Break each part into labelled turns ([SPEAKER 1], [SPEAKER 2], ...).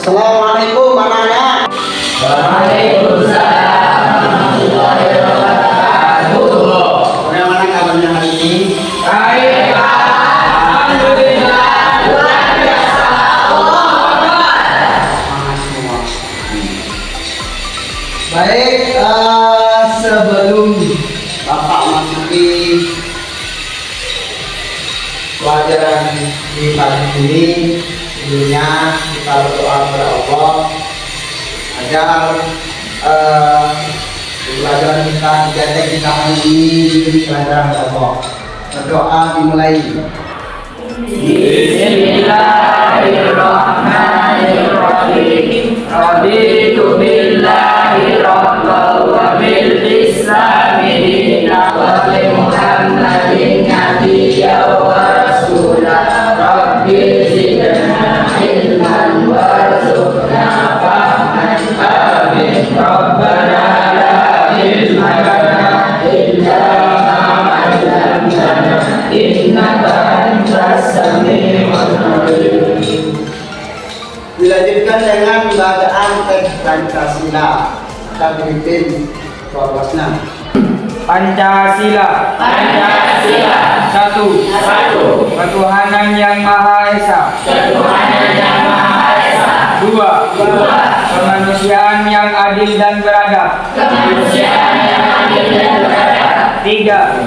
[SPEAKER 1] Assalamualaikum anaknya.
[SPEAKER 2] Waalaikumsalam warahmatullahi wabarakatuh.
[SPEAKER 1] Bagaimana kabarnya hari ini?
[SPEAKER 2] Baik, Pak. Alhamdulillah, luar biasa. Allahu Akbar.
[SPEAKER 1] Semangat semua. Baik, sebelum Bapak masuki pelajaran di pagi ini, sebelumnya kita berdoa kepada Allah agar pelajaran kita dijaga kita hari ini diberi pelajaran dari Allah. Berdoa dimulai.
[SPEAKER 2] Bismillahirrahmanirrahim. Raditu billahi rabban wa bil islami dinan wa bi Muhammadin nabiyyan wa rasulan. Rabbi zidna ilman warzuqna fahman. Amin. Rabbana la ilma lana illa ma 'allamtana innaka antas samiul alim.
[SPEAKER 1] Dilanjutkan dengan bacaan teks Pancasila. Kita berikan prolognya.
[SPEAKER 2] Pancasila. Pancasila. Satu. Ketuhanan yang Maha Esa. Ketuhanan yang Maha Esa. Dua. Kemanusiaan yang adil dan beradab. Kemanusiaan yang adil dan beradab. Tiga.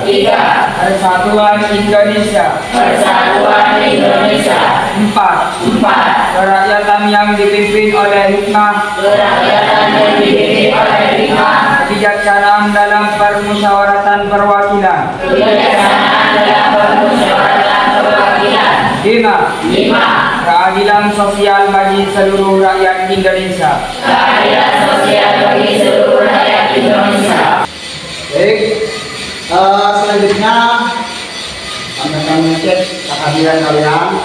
[SPEAKER 2] Persatuan Indonesia. Persatuan Indonesia. Empat. Kerakyatan yang dipimpin oleh hikmah. Kerakyatan yang dipimpin oleh hikmah. Kebijaksanaan dalam permusyawaratan perwakilan. Kebijaksanaan dalam permusyawaratan perwakilan. Lima. Keadilan sosial bagi seluruh rakyat Indonesia. Keadilan sosial bagi seluruh rakyat Indonesia.
[SPEAKER 1] Baik, selanjutnya anda akan mengecek kehadiran kalian.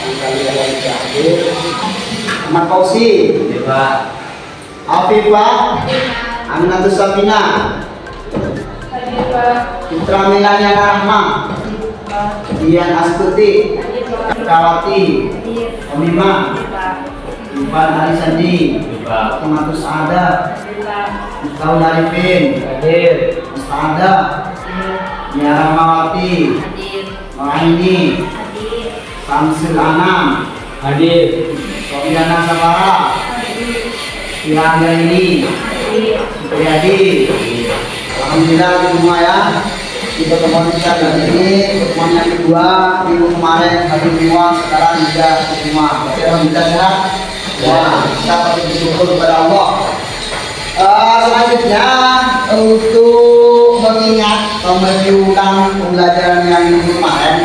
[SPEAKER 1] Yang kalian tidak hadir. Ahmad Fauzi, Afifah, Aminatus Safina, Putra Melania Rahma, Dian Astuti, Kawati, Omima, Ivan Arisandi, Ahmatus Ada, Mustahul Arifin, Mustada, Nia Rahmawati, Maini, Samsul Anam, Sofiana Sabara, Tiranda ini, Supriyadi. Alhamdulillah semua ya. Di pertemuan kita kali ini, pertemuan yang kedua, minggu kemarin hari semua, sekarang juga semua. Berarti alhamdulillah sehat. Wah, kita patut bersyukur kepada Allah. Selanjutnya untuk mengingat mengulang pembelajaran yang minggu kemarin,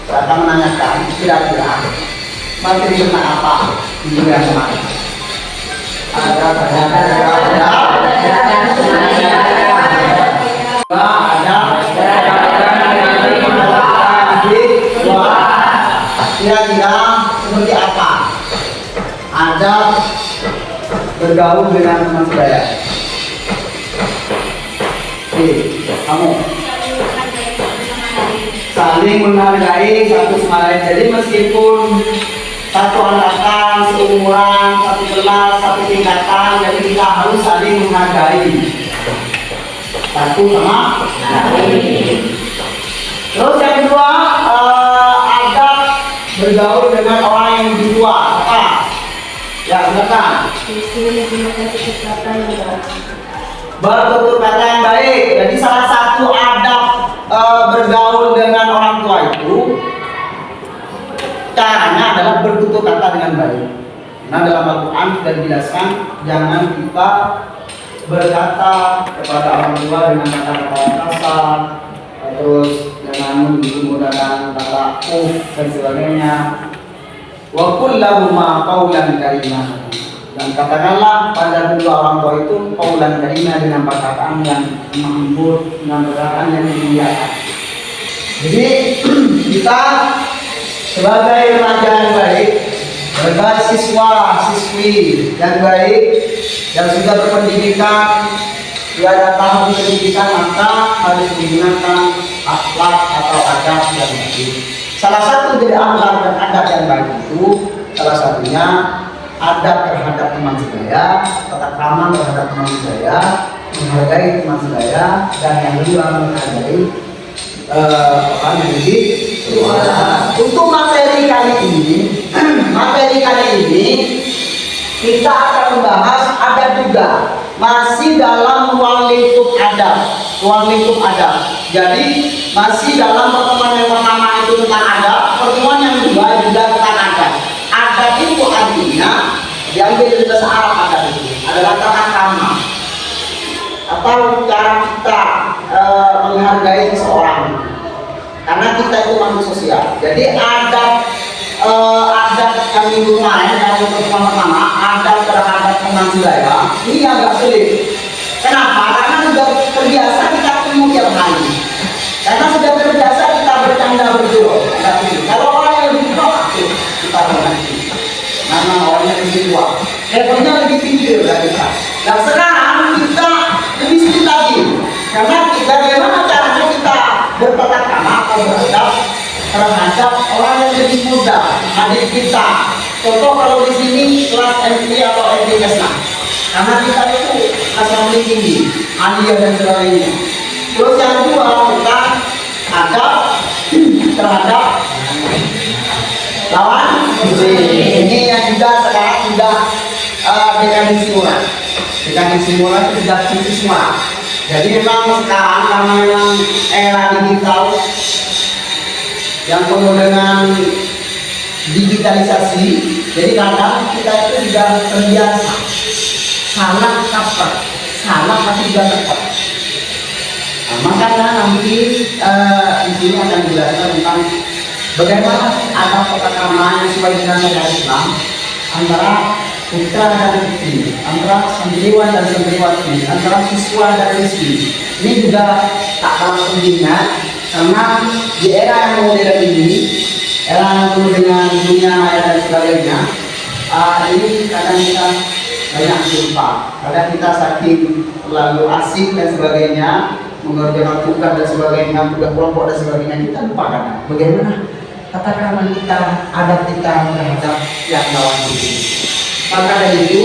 [SPEAKER 1] saya akan menanyakan kira-kira materi tentang apa minggu yang kemarin. Ada kira-kira seperti apa ada bergaul dengan teman sebaya. Oke, kamu saling menghargai satu sama lain. Jadi meskipun satu angkatan, seumuran, satu kelas, satu tingkatan, jadi kita harus saling menghargai satu sama lain. Terus yang kedua, ada bergaul dengan orang yang lebih tua. Apa? Ya, silakan. Bertutur kata yang baik. Jadi salah satu adab bergaul dengan orang tua itu caranya adalah bertutur kata dengan baik. Nah, dalam Al-Quran sudah dijelaskan jangan kita berkata kepada orang tua dengan kata-kata yang kasar, terus dengan menggunakan kata dan sebagainya. Wa qul lahuma qawlan karimah. Dan katakanlah pada kedua orang tua itu qawlan karimah dengan perkataan yang lembut, dengan perkataan yang dimuliakan. Jadi kita sebagai remaja yang baik, sebagai siswa-siswi yang baik yang sudah berpendidikan, sudah ada tahap pendidikan, maka harus menggunakan akhlak atau adab yang baik. Salah satu dari akhlak dan adab yang baik itu salah satunya adab terhadap teman sebaya, tata krama terhadap teman sebaya, menghargai teman sebaya, dan yang kedua menghargai untuk materi kali ini, kita akan membahas ada juga masih dalam ruang lingkup adab. Jadi masih dalam pertemuan yang pertama itu tentang adab, pertemuan yang kedua juga tentang adab. Adab itu artinya diambil dari bahasa Arab, adab itu adalah tata krama atau cara kita menghargai seseorang. Karena kita itu makhluk sosial. Jadi adab yang minggu kemarin dari pertemuan pertama, adab terhadap teman sebaya ini agak sulit. Kenapa? Karena sudah terbiasa kita ketemu tiap hari. Karena sudah terbiasa kita bercanda berdua. Kalau orang yang lebih tua, kita mengerti. Karena orangnya lebih tua, levelnya lebih tinggi dari kita. Nah sekarang kita lebih sedikit lagi. Karena bagaimana caranya kita bertata krama atau beradab terhadap orang yang lebih muda, adik kita. Contoh kalau di sini kelas SD atau SD kelas 6. Karena kita itu kelas yang lebih tinggi, aliyah dan sebagainya. Terus yang kedua kita adab terhadap lawan ini yang juga sekarang sudah dekanisi mulai itu sudah tinggi semua. Jadi memang sekarang karena memang era digital yang penuh dengan digitalisasi, jadi kadang kita itu sudah terbiasa salah kaprah, salah tapi juga tepat. Nah, makanya nanti di sini akan dijelaskan tentang bagaimana ada tata krama yang sesuai dengan syariat Islam antara putra dan putri, antara santriwan dan santriwati, antara siswa dan siswi. Ini juga tak kalah pentingnya karena di era yang modern ini, era yang penuh dengan dunia maya dan sebagainya, ini kadang kita banyak lupa. Kadang kita saking terlalu asik dan sebagainya, mengerjakan tugas dan sebagainya, tugas kelompok dan sebagainya, kita lupa kadang bagaimana tata krama kita, adab kita terhadap yang lawan itu. Maka dari itu,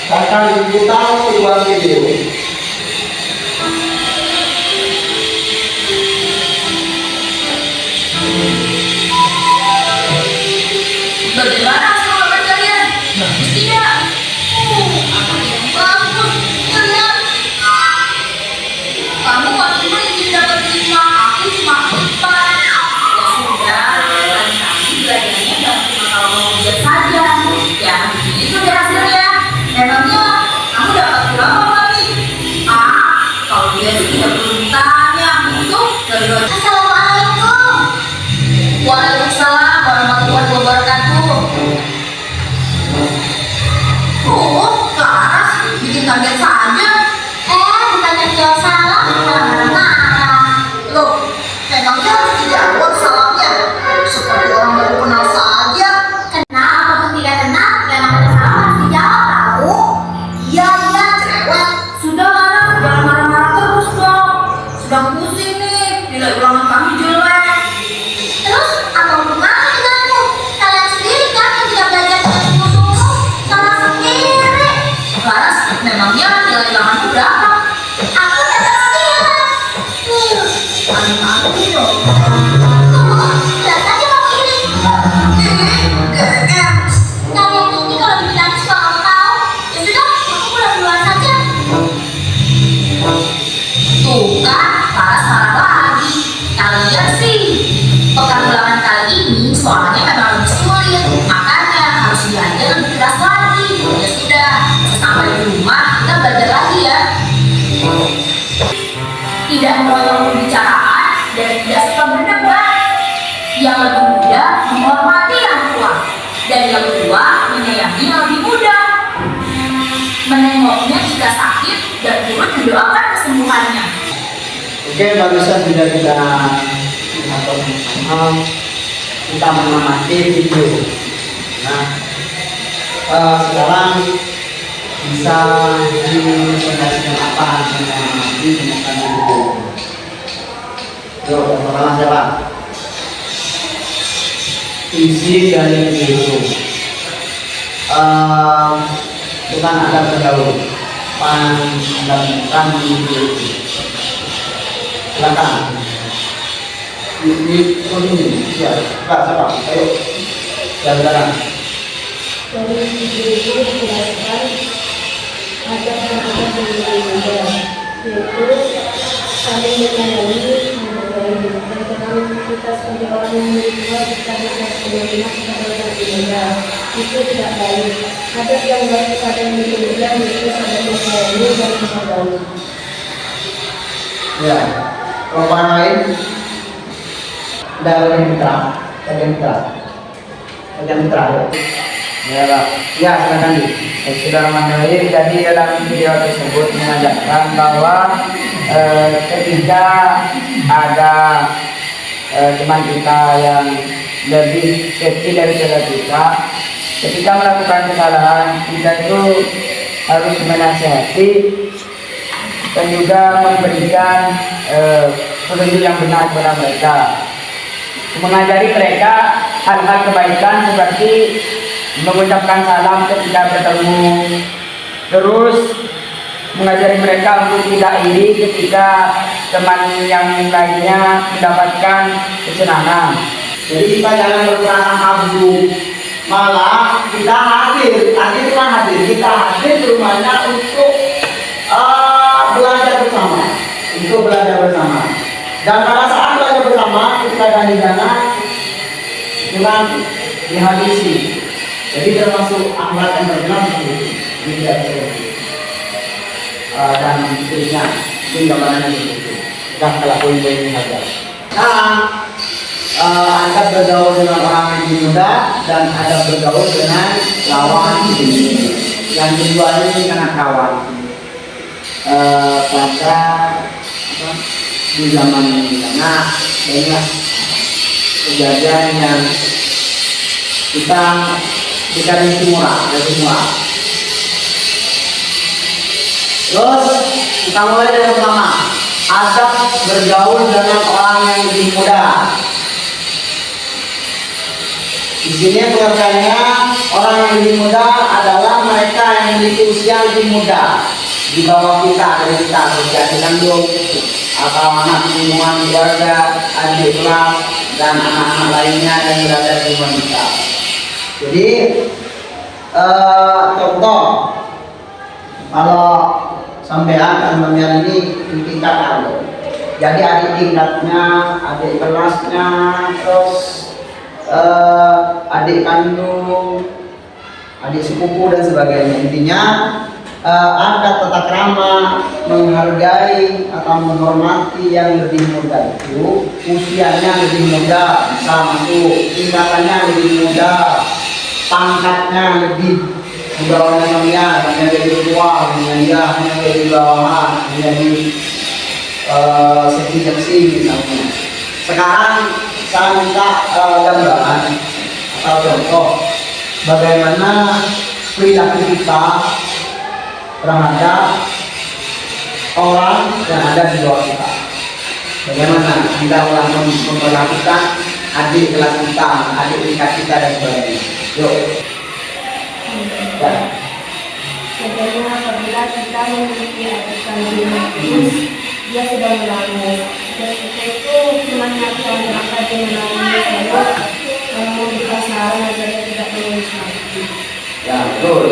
[SPEAKER 1] akan diputar sebuah video.
[SPEAKER 3] Bagaimana sekolah kalian? Bagus tidak? Apa yang bagus? Kalian? Kamu waktu itu dapat 5, aku cuma 4. Ya sudah, kali kami belajarnya jangan cuma kalau mau ujian saja. Ya, itu dia hasilnya. Memangnya kamu dapat berapa kali? Kalau dia sih tidak perlu ditanya. Itu dari Assalamualaikum. Waalaikumsalam warahmatullahi wabarakatuh. Laras bikin kaget saja. Ditanya jawab salah, malah marah-marah. Loh, memangnya harus dijawab salahnya? Seperti orang baru kenal saja. Kenal ataupun tidak kenal, memang ada salah harus dijawab tahu. Iya, cerewet. Sudah Laras, jangan marah-marah terus dong. Sudah pusing nih, nilai ulangan kami jelek. Terus apa hubungannya denganmu? Kalian sendiri kan yang tidak belajar dengan sungguh-sungguh, salah sendiri. Laras, memangnya nilai ulanganmu berapa? Aku dapat 9. Aneh-aneh dong. Lihat saja kamu ini. Kalian ini kalau dibilang suka tahu, ya sudah, aku pulang duluan saja. Tuh kan, Laras marah lagi. Kalian sih, pekan ulangan kali ini soalnya memang lebih sulit, makanya harus belajar lebih keras lagi. Ya sudah, sampai di rumah kita belajar lagi ya. Tidak memotong pembicaraan dan tidak suka berdebat. Yang lebih muda menghormati yang tua, dan yang tua menyayangi yang lebih muda. Menengoknya jika sakit dan turut mendoakan kesembuhannya.
[SPEAKER 1] Oke, barusan sudah kita lihat bersama, kita mengamati video. Nah, sekarang bisa dipresentasikan apa yang mengamati tentang video. Yuk, yang pertama siapa? Isi dari video. kita ada bergaul pan dan silakan ini ya Pak siapa ayo jalan
[SPEAKER 4] Dari video itu dijelaskan ada yang berbeda, yaitu saling menyayangi, menghargai, dan kenal kita sebagai orang yang berdua kita bisa menerima kepada orang berbeda. Itu tidak baik. Ada yang baik kepada yang berbeda, yaitu saling menyayangi dan menghargai.
[SPEAKER 1] ya kelompok lain dari mitra
[SPEAKER 2] Ya, Pak.
[SPEAKER 1] ya silakan di
[SPEAKER 2] Bismillahirrahmanirrahim. Jadi dalam video tersebut mengajarkan bahwa ketika ada teman kita yang lebih kecil daripada kita, ketika melakukan kesalahan, kita itu harus menasihati dan juga memberikan petunjuk yang benar kepada mereka, mengajari mereka hal-hal kebaikan seperti mengucapkan salam ketika bertemu, terus mengajari mereka untuk tidak iri ketika teman yang lainnya mendapatkan kesenangan.
[SPEAKER 1] jadi kita jangan berperasaan abu malah kita hadir kita hadir di rumahnya untuk belajar bersama dan pada saat belajar bersama kita ganti-ganti dengan dihabisi. Jadi termasuk akhlak yang terkenal tidak dan seterusnya mungkin gambarannya begitu. Dan kalau poin-poin ini saja. Nah, Anda bergaul dengan orang yang lebih muda dan Anda bergaul dengan lawan jenis. Yang kedua ini karena kawan. Pada di zaman ini, nah banyak kejadian yang kita lebih murah. Terus kita mulai dari yang pertama, adab bergaul dengan orang yang lebih muda. Di sini pengertiannya orang yang lebih muda adalah mereka yang memiliki usia lebih muda di bawah kita dari kita, adik kandung atau anak lingkungan keluarga, adik kelas dan anak-anak lainnya yang berada di rumah kita. Jadi contoh kalau sampean ini tingkat ada. Jadi adik tingkatnya, adik kelasnya, terus adik kandung, adik sepupu dan sebagainya. Intinya ada tata krama menghargai atau menghormati yang lebih muda itu, usianya lebih muda, bisa masuk, tingkatannya lebih muda, pangkatnya lebih di bawahnya hanya dari tua, hanya dari bawahan, menjadi seksi misalnya. Sekarang saya minta gambaran atau contoh bagaimana perilaku kita terhadap orang yang ada di bawah kita. Bagaimana kita memperlakukan adik kelas kita, adik tingkat kita dan sebagainya. Yuk. Ya.
[SPEAKER 4] Contohnya apabila kita memiliki adik kandung terus dia sedang menangis, dan kita itu cuma nyatakan apa dia menangis, lalu memberikan saran agar dia tidak menangis lagi.
[SPEAKER 1] Ya betul.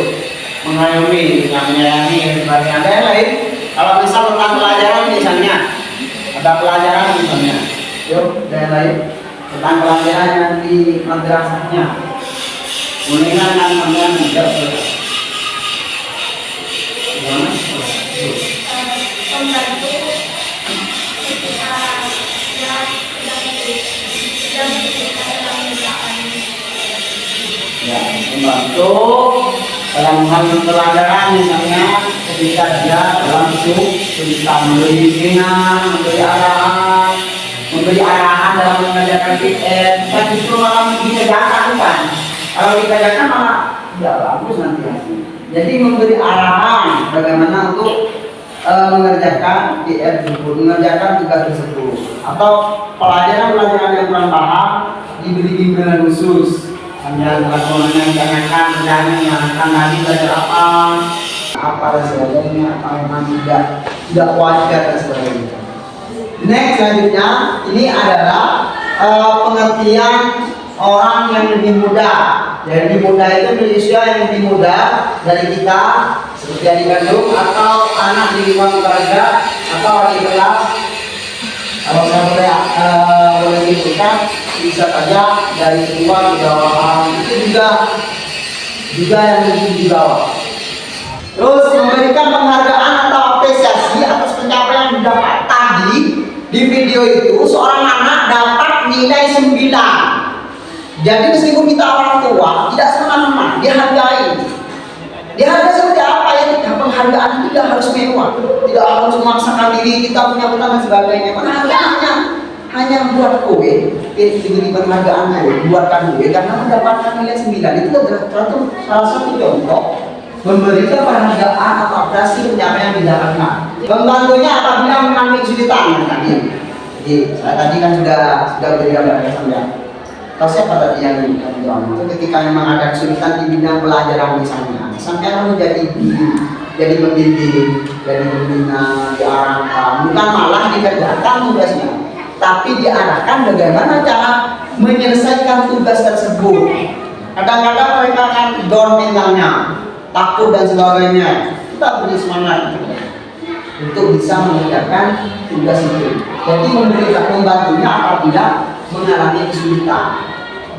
[SPEAKER 1] Mengayomi, menyayangi, sebagainya. Ada yang lain? Kalau misal tentang pelajaran misalnya, ada pelajaran misalnya. Yuk, ada yang lain? Tentang pelajaran yang di madrasahnya. Mendingan kan kalian tidak boleh.
[SPEAKER 4] Pembantu ketika dia
[SPEAKER 1] Ya, membantu dalam hal pelajaran misalnya ketika dia dalam bisa memberi bimbingan, memberi arahan dalam mengajarkan PR. Dan justru malah dikerjakan kan? Kalau dikerjakan malah tidak bagus nanti hasilnya. Jadi memberi arahan bagaimana untuk mengerjakan PR tersebut, mengerjakan tugas tersebut, atau pelajaran yang kurang paham diberi bimbingan khusus. Sambil menanyakan tadi belajar apa dan sebagainya, apa memang tidak wajar dan sebagainya. Next selanjutnya ini adalah pengertian orang yang lebih muda. Jadi muda itu berusia yang lebih muda dari kita, seperti adik kandung atau anak di lingkungan keluarga atau adik kelas. Kalau saya boleh sebutkan, bisa saja dari tua ke bawahan, itu juga yang lebih di bawah. Terus memberikan penghargaan atau apresiasi atas pencapaian yang didapat tadi. Di video itu seorang anak dapat nilai 9. Jadi meskipun kita orang tua tidak semena-mena dihargai. Dihargai seperti apa ya? Penghargaan tidak harus mewah, tidak harus memaksakan diri kita punya utang dan sebagainya. Penghargaan hanya buat kowe, diberi penghargaan kowe, buatkan kowe karena mendapatkan nilai 9. Itu adalah salah satu contoh memberikan penghargaan atau apresiasi pencapaian yang didapatkan. Pembantunya apabila mengalami kesulitan tadi. Jadi saya tadi kan sudah berikan pada sampean. Tahu siapa tadi yang itu ketika memang ada kesulitan di bidang pelajaran misalnya, sampean harus jadi membimbing, jadi membina, diarahkan, bukan malah dikerjakan tugasnya, tapi diarahkan bagaimana cara menyelesaikan tugas tersebut. Kadang-kadang mereka akan down mentalnya, takut dan sebagainya. Kita beri semangat untuk bisa mengerjakan tugas itu. Jadi membantunya apabila mengalami kesulitan,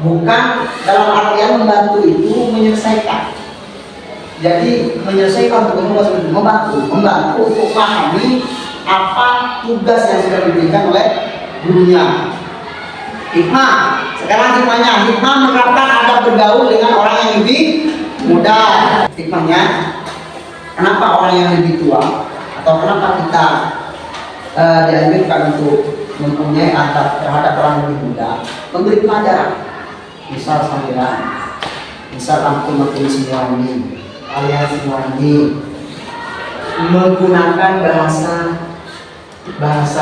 [SPEAKER 1] bukan dalam artian membantu itu menyelesaikan. Jadi menyelesaikan tugas membantu untuk memahami apa tugas yang sudah diberikan oleh gurunya. Hikmah, sekarang hikmah menerapkan adab bergaul dengan orang yang lebih muda. Hikmahnya, kenapa orang yang lebih tua atau kenapa kita dianjurkan untuk mempunyai adab terhadap orang yang lebih muda, memberi pelajaran. Misal sambilan, misal antum semua ini, kalian semua ini menggunakan bahasa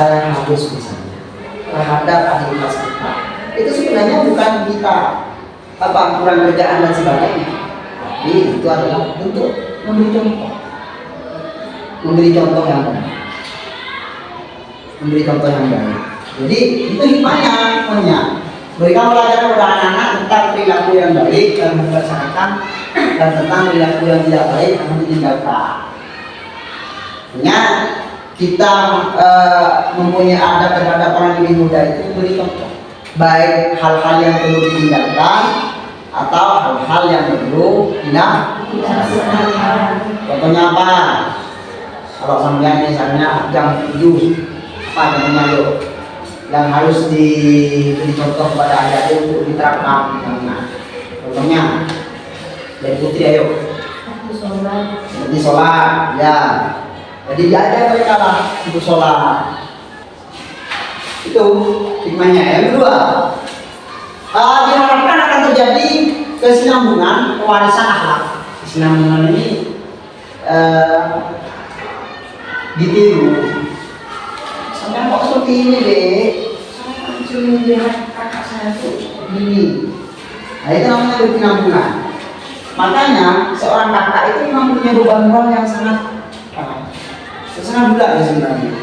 [SPEAKER 1] yang halus misalnya terhadap adik kelas kita. Itu sebenarnya bukan kita kurang kerjaan dan sebagainya. Jadi itu adalah untuk memberi contoh yang baik. Jadi itu hikmahnya. Berikan pelajaran kepada anak-anak tentang perilaku yang baik dan mempercayakan dan tentang perilaku yang tidak baik akan ditinggalkan. Artinya kita mempunyai adab terhadap orang lebih muda itu memberi contoh, baik hal-hal yang perlu ditinggalkan atau hal-hal yang perlu dilakukan. Contohnya apa? Kalau sampean misalnya jam 7, apa namanya lo? Yang harus diberi contoh kepada adik-adik untuk diterapkan. Contohnya dari putri, ayo. Seperti sholat, ya. Jadi diajar mereka lah untuk sholat. Itu hikmahnya. Yang kedua, diharapkan akan terjadi kesinambungan pewarisan akhlak. Kesinambungan ini ditiru. Sampai kok seperti ini deh, saya cuma melihat kakak saya tuh begini. Nah itu namanya berkesinambungan. Makanya seorang kakak itu memang punya beban moral yang sangat berat ya sebenarnya.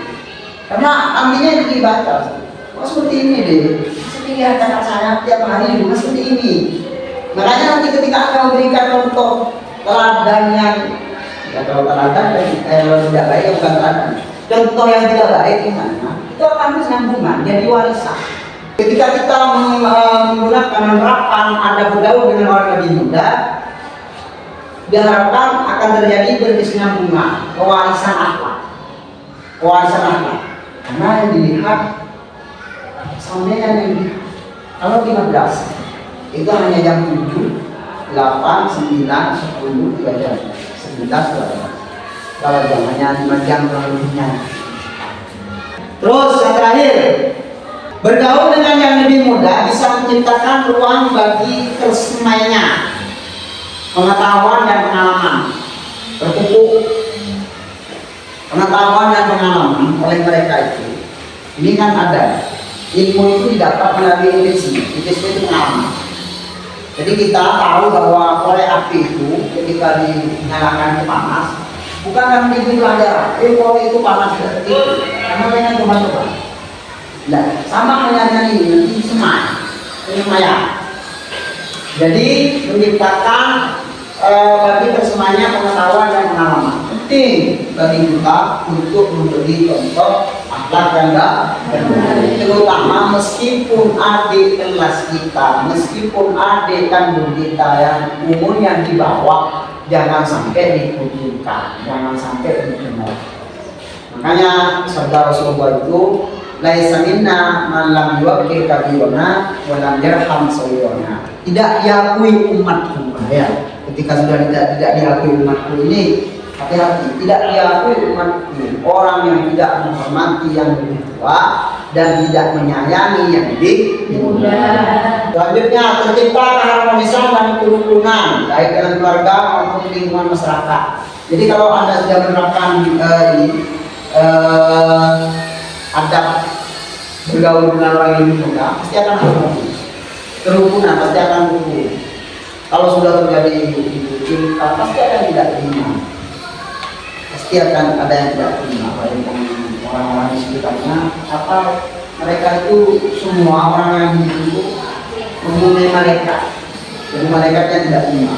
[SPEAKER 1] Karena artinya itu dibaca. Kok seperti ini deh, seperti lihat kakak saya tiap hari di rumah seperti ini. Makanya nanti ketika Anda memberikan contoh teladan yang kalau teladan kalau tidak baik bukan teladan. Contoh yang tidak baik gimana? Itu akan bersambungan, jadi warisan. Ketika kita menerapkan adab bergaul dengan orang lebih muda, diharapkan akan terjadi berkesinambungan, pewarisan akhlak. Karena yang dilihat sampai yang dilihat. Kalau 15 itu hanya jam 7, 8, 9, 10, 3 jam, 11, 12. Kalau zamannya 5 jam lebihnya. Terus yang terakhir, bergaul dengan yang lebih muda bisa menciptakan ruang bagi tersemainya pengetahuan dan pengalaman, berkumpul pengetahuan dan pengalaman oleh mereka itu. Ini kan ada ilmu itu didapat melalui ilmu itu pengalaman. Jadi kita tahu bahwa korek api itu ketika dinyalakan itu panas, bukan karena itu ada, korek itu panas seperti itu, karena mereka coba-coba. Nah, sama dengan ini penyemayan. Jadi menciptakan bagi bersemuanya pengetahuan dan pengalaman. Penting bagi kita untuk memberi contoh akhlak yang baik, terutama meskipun adik kelas kita, meskipun adik kandung kita yang umurnya di bawah, jangan sampai dikucilkan, jangan sampai dikenal. Makanya sabda Rasulullah itu, laisa minna man lam yuwaqqir kabirana wa lam yarham saghirana. Tidak diakui umatku, ya. Ketika sudah tidak diakui umatku ini, hati-hati, tidak diakui umatku, orang yang tidak menghormati yang lebih tua dan tidak menyayangi yang lebih muda. Selanjutnya, tercipta keharmonisan dan kerukunan baik dalam keluarga maupun lingkungan masyarakat. Jadi kalau Anda sudah menerapkan adab bergaul dengan orang yang lebih muda, pasti akan harmonis. Kerukunan pasti akan rukun. Kalau sudah terjadi cinta, pasti ada yang tidak terima. Pasti akan ada yang tidak terima. Baik orang-orang di sekitarnya, atau mereka itu semua orang yang hidup mempunyai malaikat. Jadi malaikatnya tidak terima.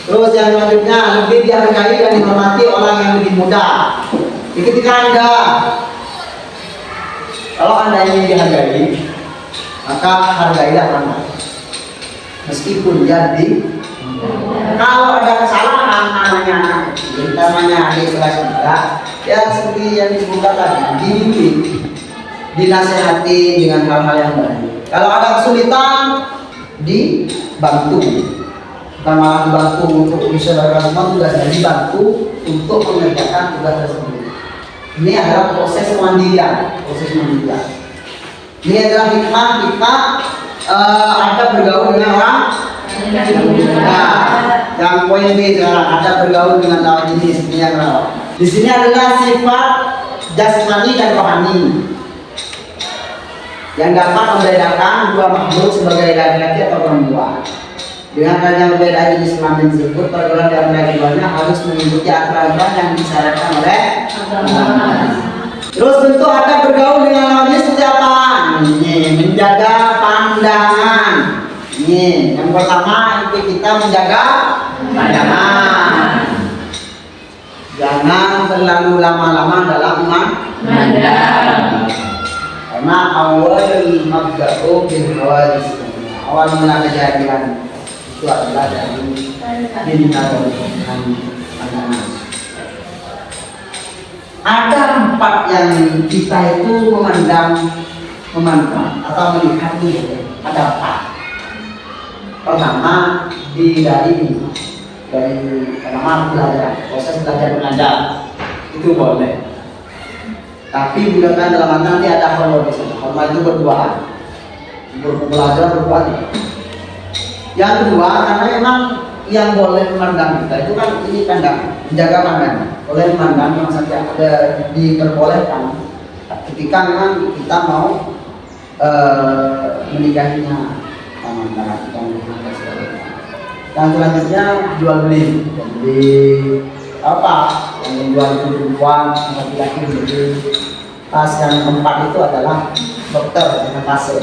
[SPEAKER 1] Terus yang selanjutnya, lebih dihargai dan dihormati orang yang lebih muda. Ketika Anda, kalau Anda ingin dihargai, maka hargailah orang lain. Meskipun jadi, kalau ada kesalahan namanya anak kecil, namanya adik kelas 3, ya seperti yang disebutkan tadi, dibimbing, dinasehati dengan hal-hal yang baik. Kalau ada kesulitan, dibantu. Bukan malah dibantu untuk menyelesaikan semua tugasnya, dibantu untuk mengerjakan tugas tersebut. Ini adalah proses kemandirian, Ini adalah hikmah kita ada bergaul dengan orang. Nah, yang poin B sekarang ada bergaul dengan lawan jenis, seperti yang lawan. Di sini adalah sifat jasmani dan rohani yang dapat membedakan dua makhluk sebagai laki-laki atau perempuan. Dengan adanya perbedaan jenis kelamin tersebut, pergaulan di antara keduanya harus mengikuti aturan yang disyaratkan oleh agama. Terus bentuk ada bergaul dengan lawan jenis seperti apa? Ini menjaga pandangan. Ini yang pertama itu kita menjaga pandangan. Jangan terlalu lama-lama dalam memandang. Karena awal mabda'u bil hawadis. Awal mula kejadian itu adalah dari bintang pandangan. Ada 4 yang kita itu memandang atau melihat itu ada 4. Pertama dari pertama belajar, proses belajar mengajar itu boleh. Tapi gunakan dalam arti nanti ada hormat di sana. Hormat itu berduaan, belajar berduaan. Yang kedua, karena memang yang boleh memandang kita itu kan ini pandangan, menjaga pandangan. Boleh memandang yang saja ada diperbolehkan ketika memang kita mau menikahinya, antara kita menggunakan sebagainya. Yang selanjutnya jual beli apa? Yang menjual itu perempuan, laki-laki beli. Tas yang keempat itu adalah dokter dengan pasien.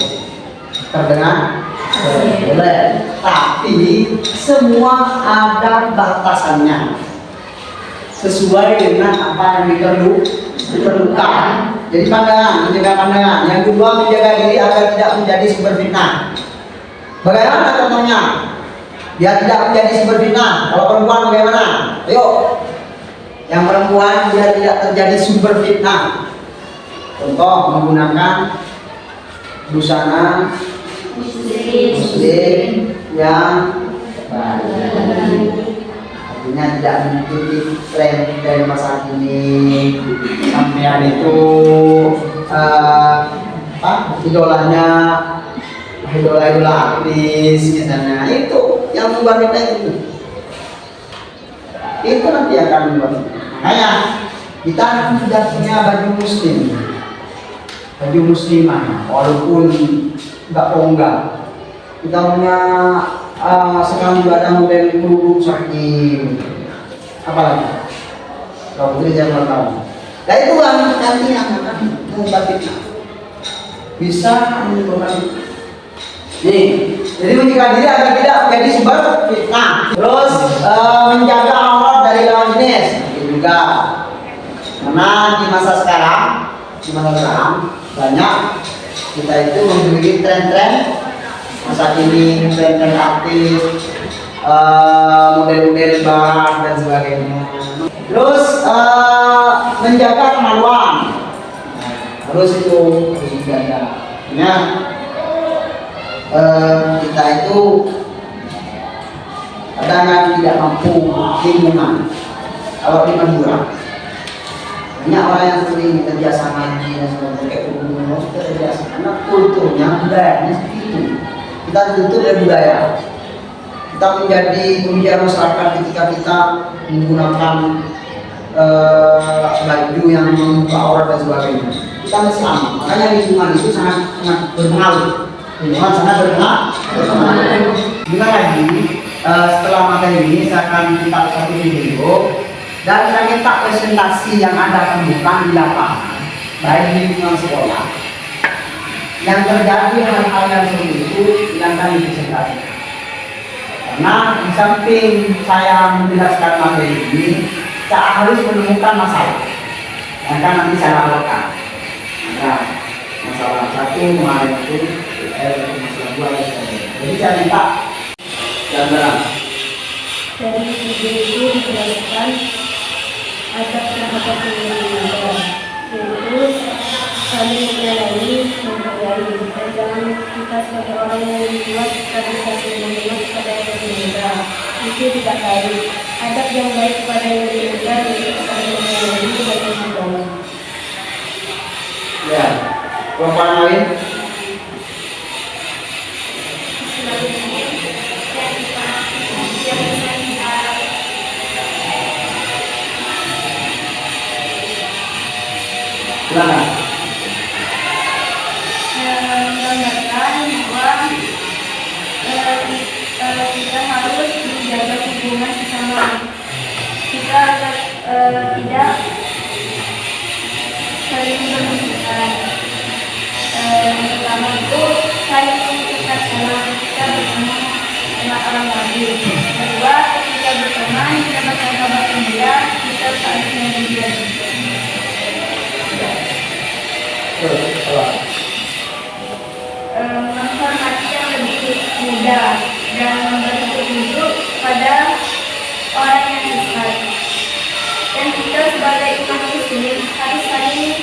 [SPEAKER 1] Dokter dengan boleh, tapi semua ada batasannya sesuai dengan apa yang diperlukan. Jadi pandangan, menjaga pandangan. Yang kedua menjaga diri agar tidak menjadi sumber fitnah. Bagaimana contohnya? Dia tidak menjadi sumber fitnah. Kalau perempuan bagaimana? Ayo, yang perempuan dia tidak terjadi sumber fitnah. Contoh menggunakan busana muslim yang artinya tidak mengikuti tren dari masa kini. Sampean itu idola artis misalnya, itu yang membuat kita itu nanti akan membuat. Makanya kita tidak punya baju muslim, baju muslimah, walaupun enggak Kita punya sekarang juga ada model kerudung saking apa lagi? Kalau putri jangan tahu. Nah itu kan nanti yang akan mengubah fitnah. Bisa menimbulkan nih. Jadi mencegah diri agar tidak menjadi sumber fitnah. Terus menjaga aurat dari lawan jenis. Itu juga. Karena di masa sekarang banyak kita itu memiliki tren-tren masa kini, tren-tren artis, model-model barat dan sebagainya. Terus menjaga kemaluan, terus itu harus dijaga. Ya, kita itu kadang tidak mampu lingkungan kalau di Madura. Banyak orang yang sering terbiasa ngaji dan sebagainya kayak umum sudah terbiasa karena kulturnya budayanya seperti itu. Kita tutup dari budaya. Kita menjadi pembicara masyarakat ketika kita menggunakan baju yang membuka aurat dan sebagainya. Kita masih aman. Makanya lingkungan itu sangat berpengaruh. Lingkungan sangat berpengaruh. Bila lagi setelah materi ini saya akan minta satu video dan saya minta presentasi yang ada pembukaan di lapangan, baik di lingkungan sekolah yang terjadi hal-hal yang seperti itu yang kami presentasikan. Karena di samping saya menjelaskan materi ini, saya harus menemukan masalah yang akan nanti saya laporkan. Nah, masalah satu kemarin itu, masalah dua dan sebagainya. Jadi saya minta gambaran.
[SPEAKER 4] Dari video itu dijelaskan adab terhadap pemilihan, yaitu saling menyayangi, menghargai, dan jangan kita sebagai orang yang dibuat kita bisa menerima kepada yang lebih muda. Itu tidak baik. Adab yang baik kepada yang lebih muda yaitu saling menyayangi dan menghargai.
[SPEAKER 1] Ya, perempuan lain. Silakan.
[SPEAKER 3] Menggambarkan bahwa kita harus menjaga hubungan sesama. Kita tidak saling merugikan. Yang pertama itu saling mengucapkan salam kita bersama dengan orang lain. Kedua, ketika berteman kita bersahabat gembira, kita saling menjadi. Menghormati yang lebih muda dan memberi petunjuk pada orang yang sesat. Dan kita sebagai umat muslim harus saling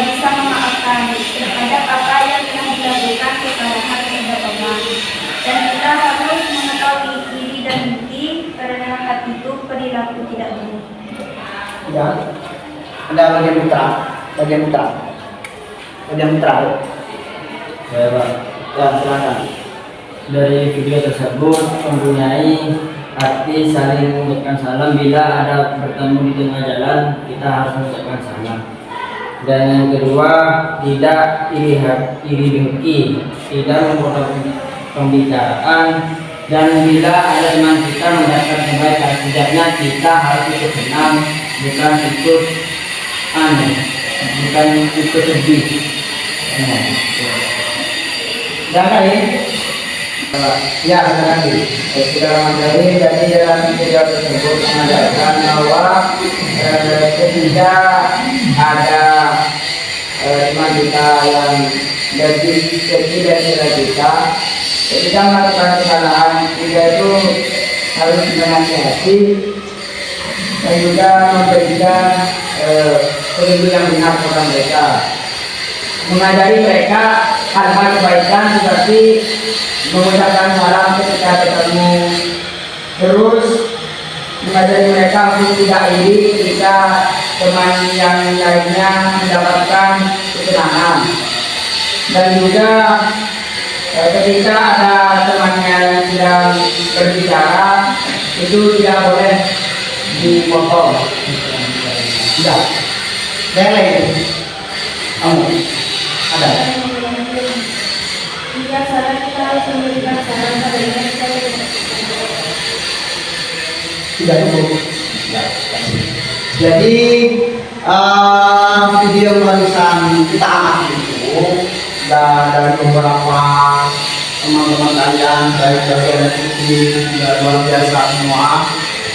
[SPEAKER 3] bisa memaafkan terhadap apa yang telah dilakukan kesalahan terhadap teman. Dan kita harus mengetahui iri dan bukti karena hati itu perilaku tidak buruk.
[SPEAKER 1] Ya, ada bagian putra.
[SPEAKER 2] Ya, Pak.
[SPEAKER 1] Ya, silakan.
[SPEAKER 2] Dari video tersebut mempunyai arti saling mengucapkan salam. Bila ada bertemu di tengah jalan, kita harus mengucapkan salam. Dan yang kedua, tidak iri dengki, tidak memotong pembicaraan. Dan bila ada teman kita mendapatkan kebaikan, setidaknya kita harus ikut senang, bukan ikut sedih.
[SPEAKER 1] Silakan ya. Ya, silakan. Sudah materi jadi dalam video tersebut mengajarkan bahwa ketika ada teman kita yang lebih kecil dari kita, ketika melakukan kesalahan, kita itu harus menasihati dan juga memberikan petunjuk yang benar kepada mereka, mengajari mereka hal-hal kebaikan seperti mengucapkan salam ketika bertemu, terus mengajari mereka untuk tidak iri ketika teman yang lainnya mendapatkan kesenangan, dan juga ketika ada temannya yang sedang berbicara itu tidak boleh dipotong. Tidak. Boleh. Kamu ada?
[SPEAKER 3] Jika salah kita
[SPEAKER 4] harus memberikan saran pada mereka.
[SPEAKER 1] Tidak cukup. Jadi video tulisan kita amati itu dari beberapa teman-teman kalian baik dari energi sudah luar biasa semua,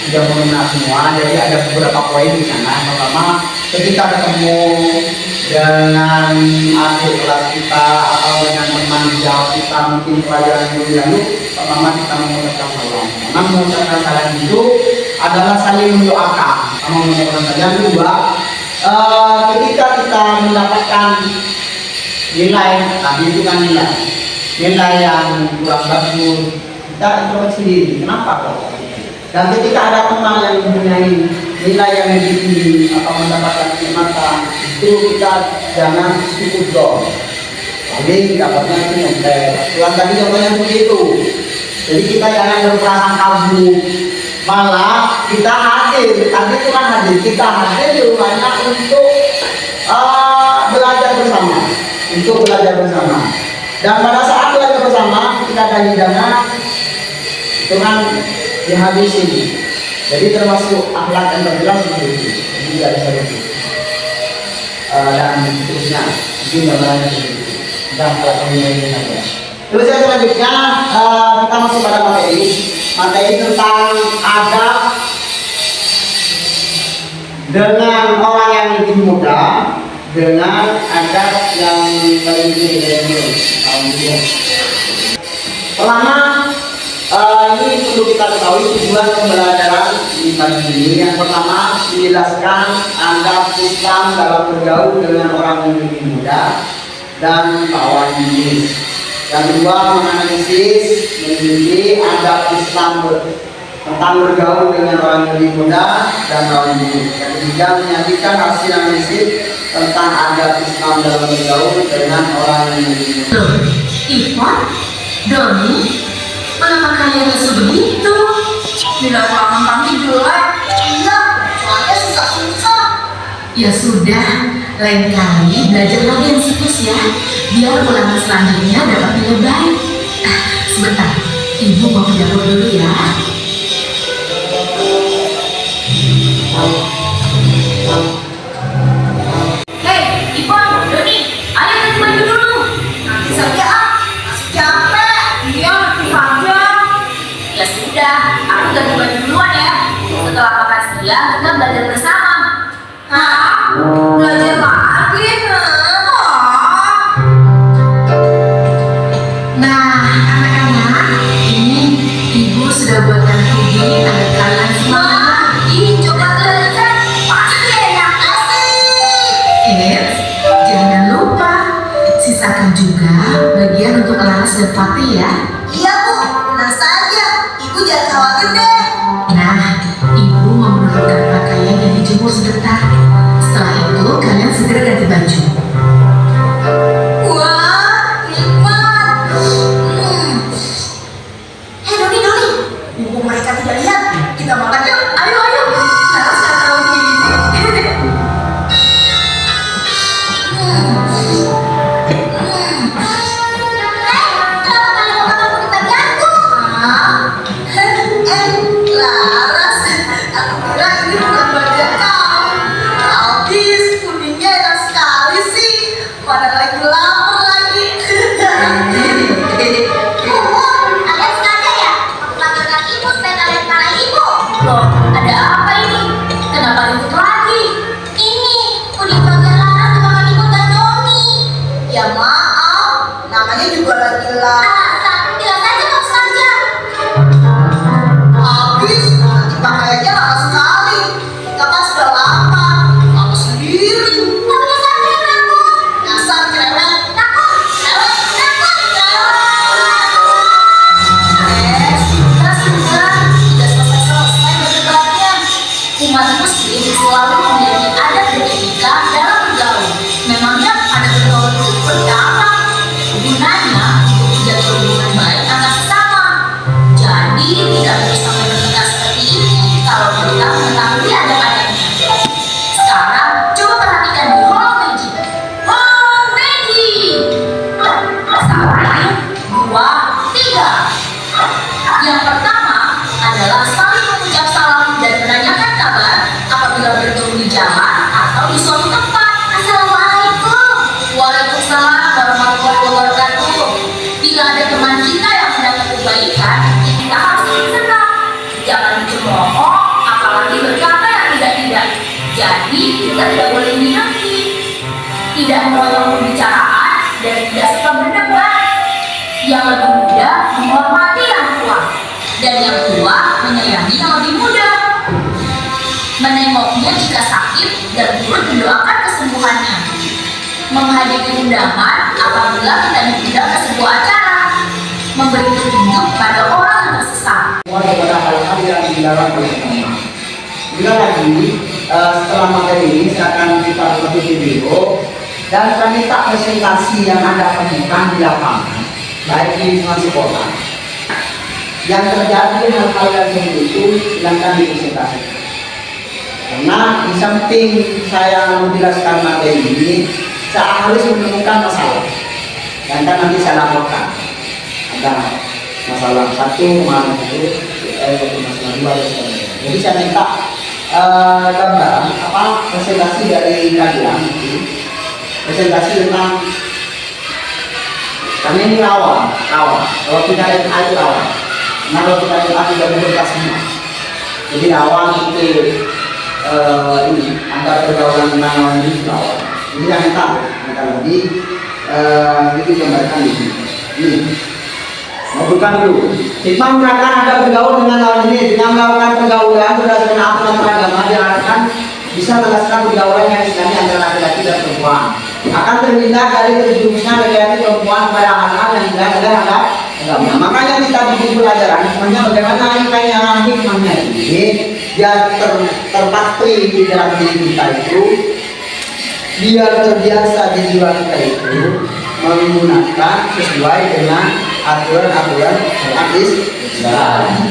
[SPEAKER 1] sudah mengenal semua. Jadi ada beberapa poin di sana. Pertama, ketika ketemu dengan adik kelas kita atau dengan teman jauh kita mungkin pelajaran yang lalu, pertama kita mengucapkan salam. Karena mengucapkan salam itu adalah saling mendoakan. Sama mengucapkan salam. Yang kedua, ketika kita mendapatkan nilai, tadi itu kan nilai yang kurang bagus, kita introspeksi diri, kenapa kok? Dan ketika ada teman yang mempunyai nilai yang lebih tinggi atau mendapatkan kenikmatan, itu kita jangan ikut dong. Jadi dapatnya itu nyontek. Tuhan tadi contohnya begitu. Jadi kita jangan berprasangka buruk. Malah kita hadir, tadi itu kan hadir, kita hadir di rumahnya untuk belajar bersama, Dan pada saat belajar bersama, kita ada hidangan, itu kan dihabisin. Jadi termasuk akhlak yang terbilang seperti itu. Jadi tidak bisa begitu. Dan seterusnya, mungkin gambarannya seperti itu. Dan kalau kami ini saja. Terus yang selanjutnya kita masuk pada materi tentang adab dengan orang yang lebih muda, dengan adab yang lebih tinggi. Pertama, ini perlu kita ketahui tujuan pembelajaran di pagi ini. Yang pertama, menjelaskan adab Islam dalam bergaul dengan orang yang lebih muda dan lawan jenis. Yang kedua, menganalisis, meneliti adab Islam tentang bergaul dengan orang yang lebih muda dan lawan jenis. Yang ketiga, menyajikan hasil analisis tentang adab Islam dalam bergaul dengan orang yang lebih muda.
[SPEAKER 3] Ivan, Doni, kenapa kalian bisa begitu? Bila ruangan kami jelek. Iya, soalnya susah-susah. Ya sudah, lain kali belajar lagi yang situs ya, biar ulangan selanjutnya dapat nilai baik. Sebentar, ibu mau ke dapur dulu ya. Hei, Ipon, Doni, ayo ganti baju dulu. Nanti saja masih capek. Iya, nanti saja. Ya sudah, aku ganti baju duluan ya. Setelah makan siang, kita belajar bersama. Hah? Belajar lagi? Nah, anak-anak, ini ibu sudah buatkan puding agar kalian semangat. Ih, coba lihat, pasti enak asik. Jangan lupa sisakan juga bagian untuk Laras dan Fatih ya. Iya bu, tenang saja, ibu jangan khawatir deh. Nah, ibu mau menurunkan pakaian yang dijemur sebentar. Setelah itu kalian segera ganti baju. Wah, nikmat. Hei Doni, mumpung mereka tidak lihat, kita makan yuk. Ayo. Laras nggak tahu gini. Kenapa kalian makan puding bagianku? Laras, aku kira ini bukan bagian kamu. Habis pudingnya enak sekali sih. Mana lagi lapar lagi. Kalian sengaja ya? Melakukan ibu supaya kalian marahin ibu. Loh, ada apa ini? Kenapa ribut lagi? Ini puding bagian Laras dimakan ibu dan Doni. Ya maaf, namanya juga lagi Alasan, bilang saja kau sengaja. Habis, nanti pakaiannya lama sekali. Kita kan sudah lama, lama sendiri. Tapi saya takut. Dasar cerewet, takut. Sudah selesai berdebatnya. Umat muslim selalu memiliki adat dan etika dalam bergaul. Memangnya adat bergaul itu seperti apa? Gunanya untuk tidak terlalu juga tidak boleh dinanti, tidak memotong pembicaraan, dan tidak suka berdebat. Yang lebih muda menghormati yang tua, dan yang tua menyayangi yang lebih muda. Menengoknya jika sakit dan turut mendoakan kesembuhannya. Menghadiri undangan apabila kita diundang ke sebuah acara. Memberi petunjuk pada orang yang tersesat.
[SPEAKER 1] Semua kepada hal-hal yang dilarang oleh agama. Juga lagi setelah materi ini saya akan kita buat video dan akan minta presentasi yang Anda temukan di lapangan, baik di lingkungan sekolah. Yang terjadi hal-hal yang seperti itu silakan dipresentasikan. Karena di samping saya menjelaskan materi ini, saya harus menemukan masalah. Dan kan nanti saya laporkan. Ada masalah satu, masalah masalah dua, dan sebagainya. Jadi saya minta gambar presentasi dari kalian, presentasi tentang karena ini rawa. Kalau kita lihat air rawa, nah kalau kita lihat air dari berkas semua. Jadi rawa itu ini antara pergaulan dengan ini rawa. Jadi yang kita lagi itu gambarkan di sini. Ini. Bukan dulu. Hikmah mengatakan ada bergaul dengan lawan ini dengan melakukan pergaulan berdasarkan aturan agama diarahkan bisa melaksanakan pergaulan yang islami antara laki-laki dan perempuan. Akan terhindar dari terjerumusnya laki-laki perempuan pada hal-hal yang tidak ada agama. Makanya kita bikin pelajaran sebenarnya bagaimana hikmahnya ini biar terpatri di dalam diri kita itu, biar terbiasa di jiwa kita itu menggunakan sesuai dengan aturan-aturan hadis Islam.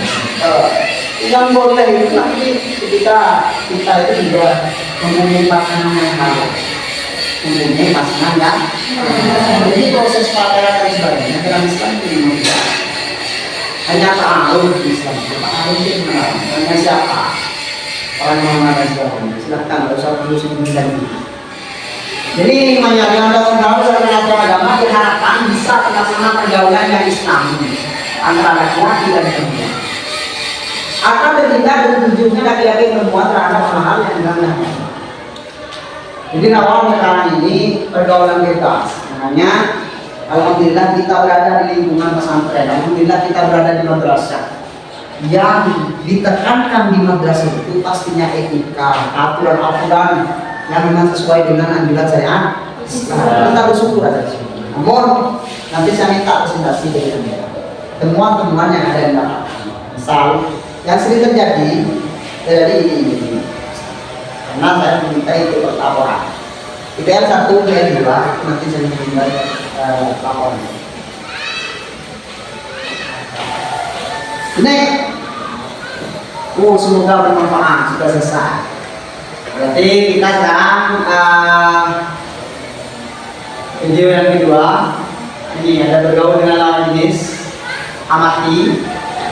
[SPEAKER 1] Yang boleh itu nanti ketika kita itu juga mempunyai pasangan yang halal, mempunyai pasangan yang jadi proses pacaran dan sebagainya dalam Islam itu tidak hanya ta'aruf di Islam. Ta'aruf itu hanya siapa orang yang menggunakan sebagainya. Silakan, tidak usah perlu sebutkan. Jadi yang ada pergaulan dengan aturan agama diharapkan bisa terlaksana pergaulan yang Islami antara laki-laki dan perempuan. Akan terhindar dari terjunnya laki-laki perempuan terhadap hal-hal yang enggak. Jadi awal sekarang ini pergaulan bebas. Makanya alhamdulillah kita berada di lingkungan pesantren. Alhamdulillah kita berada di madrasah. Yang ditekankan di madrasah itu pastinya etika, aturan-aturan yang memang sesuai dengan anjuran saya. Kita bersyukur atas itu. Namun nanti saya minta presentasi dari Anda. Temuan-temuan yang ada di dalam. Misal yang sering terjadi dari ini. Karena saya meminta itu laporan. IPL 1, IPL 2, nanti saya minta laporan. Ini, semoga bermanfaat. Sudah selesai. Berarti kita sekarang video yang kedua. Ini ada bergaul dengan lawan jenis. Amati,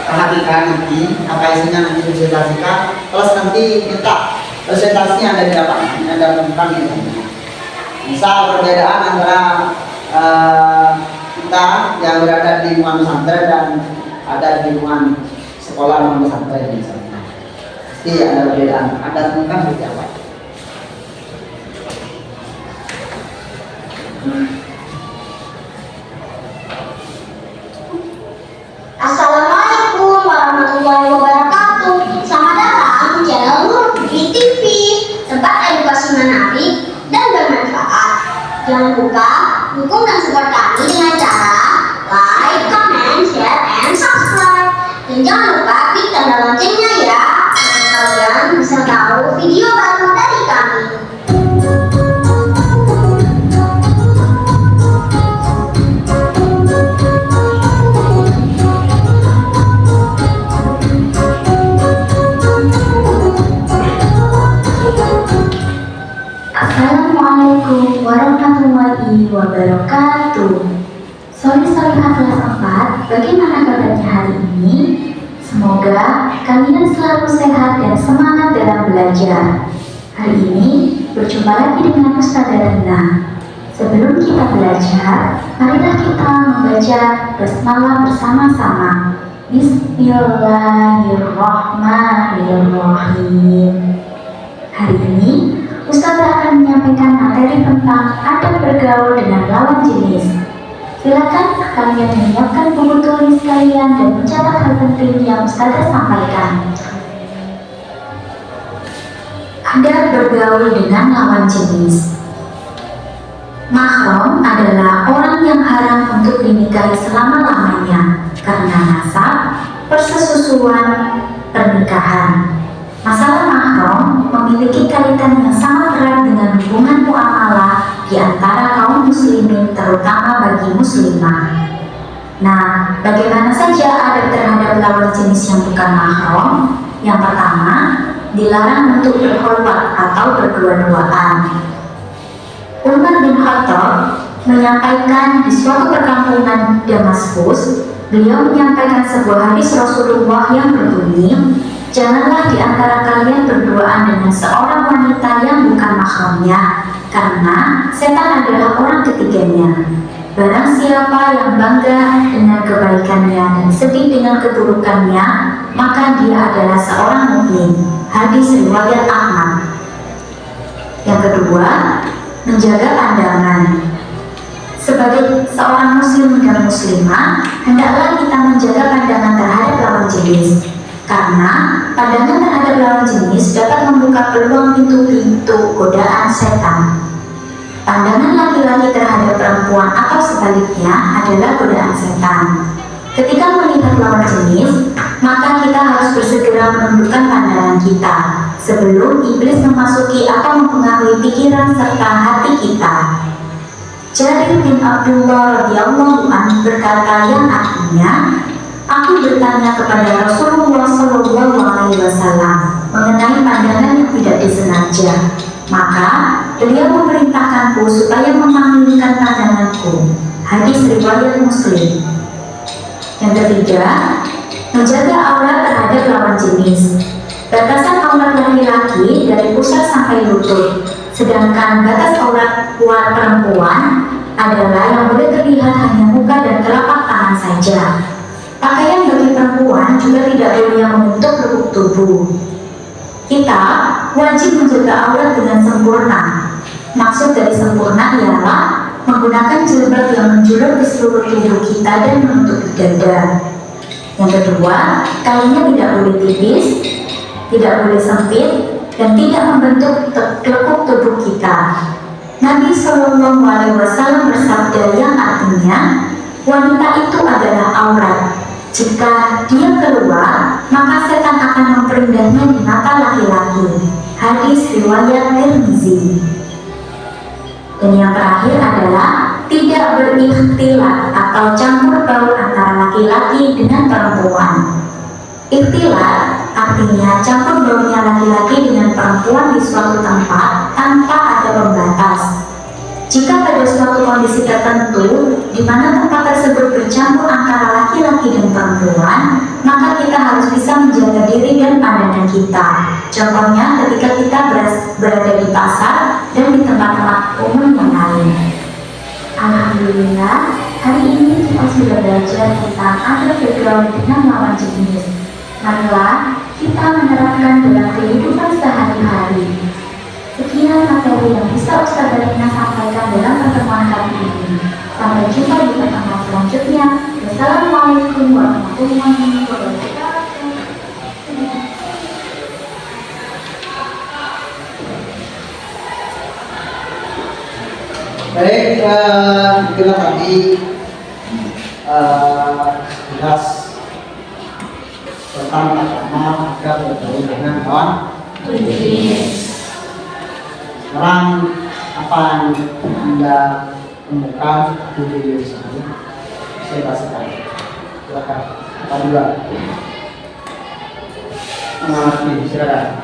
[SPEAKER 1] perhatikan nanti apa isinya nanti presentasikan. Terus nanti minta presentasinya ada di lapangan, ada menemukan di sana. Misal perbedaan antara kita yang berada di lingkungan pesantren dan ada di lingkungan sekolah non pesantren misalnya. Pasti ada perbedaan. Ada temukan seperti apa?
[SPEAKER 3] Assalamualaikum warahmatullahi wabarakatuh. Selamat datang di channel Nur Fikri TV, tempat edukasi menarik dan bermanfaat. Jangan lupa dukung dan support kami dengan cara like, comment, share, and subscribe. Dan jangan lupa klik tanda loncengnya ya, agar kalian bisa tahu video baru dari kami.
[SPEAKER 5] Assalamualaikum warahmatullahi wabarakatuh. Solihah kelas 4, bagaimana kabarnya hari ini? Semoga kalian selalu sehat dan semangat dalam belajar. Hari ini berjumpa lagi dengan Ustazah Rina. Sebelum kita belajar, marilah kita membaca basmalah bersama-sama. Bismillahirrahmanirrahim. Hari ini Ustazah akan menyampaikan materi tentang adab bergaul dengan lawan jenis. Silakan kalian menyiapkan buku tulis kalian dan mencatat hal penting yang Ustazah sampaikan. Adab bergaul dengan lawan jenis. Mahram adalah orang yang haram untuk dinikahi selama-lamanya karena nasab, persesusuan, pernikahan. Masalah mahram memiliki kaitan yang sangat erat dengan hubungan muamalah di antara kaum muslimin, terutama bagi muslimah. Nah, bagaimana saja adab terhadap lawan jenis yang bukan mahram? Yang pertama, dilarang untuk berkhulwat atau berdua-duaan. Umar bin Khattab menyampaikan di suatu perkampungan Damaskus, beliau menyampaikan sebuah hadis Rasulullah yang berbunyi, janganlah di antara kalian berduaan dengan seorang wanita yang bukan mahramnya, karena setan adalah orang ketiganya. Barang siapa yang bangga dengan kebaikannya dan sedih dengan keburukannya, maka dia adalah seorang mukmin. Hadis riwayat Ahmad. Yang kedua, menjaga pandangan. Sebagai seorang muslim dan muslimah, hendaklah kita menjaga pandangan terhadap lawan jenis, karena pandangan terhadap lawan jenis dapat membuka peluang pintu-pintu godaan setan. Pandangan laki-laki terhadap perempuan atau sebaliknya adalah godaan setan. Ketika melihat lawan jenis, maka kita harus bersegera menundukkan pandangan kita sebelum iblis memasuki atau mempengaruhi pikiran serta hati kita. Jarir bin Abdullah radhiyallahu anhu berkata yang artinya, aku bertanya kepada Rasulullah Shallallahu Alaihi Wasallam mengenai pandangan yang tidak disengaja. Maka beliau memerintahkanku supaya memanggilkan pandanganku. Hadis riwayat Muslim. Yang ketiga, menjaga aurat terhadap lawan jenis. Batasan aurat laki-laki dari pusar sampai lutut, sedangkan batas aurat perempuan adalah yang boleh terlihat hanya muka dan telapak tangan saja. Pakaian bagi perempuan juga tidak boleh yang membentuk lekuk tubuh. Kita wajib menjaga aurat dengan sempurna. Maksud dari sempurna ialah menggunakan jilbab yang menjulur ke seluruh tubuh kita dan menutupi dada. Yang kedua, kainnya tidak boleh tipis, tidak boleh sempit, dan tidak membentuk lekuk tubuh kita. Nabi Shallallahu Alaihi Wasallam bersabda yang artinya, wanita itu adalah aurat. Jika dia keluar, maka setan akan memperindahnya di mata laki-laki. Hadis riwayat Tirmizi. Dan yang terakhir adalah tidak berikhtilat atau campur baur antara laki-laki dengan perempuan. Ikhtilat artinya campur baurnya laki-laki dengan perempuan di suatu tempat tanpa ada pembatas. Jika pada suatu kondisi tertentu di mana tempat tersebut bercampur antara laki-laki dan perempuan, maka kita harus bisa menjaga diri dan pandangan kita. Contohnya ketika kita berada di pasar dan di tempat-tempat umum yang lain. Alhamdulillah, hari ini kita sudah belajar tentang adab bergaul dengan lawan jenis. Marilah kita menerapkan dalam kehidupan sehari-hari. Sekian materi yang bisa Ustazah Rina sampaikan dalam pertemuan kali ini. Sampai jumpa di pertemuan selanjutnya. Wassalamualaikum warahmatullahi wabarakatuh.
[SPEAKER 1] Baik, itulah tadi jelas pertama agar bergaul dengan lawan jenis. Sekarang apa yang Anda temukan di video ini? Saya bacakan. Silakan. Apa dulu? Silakan.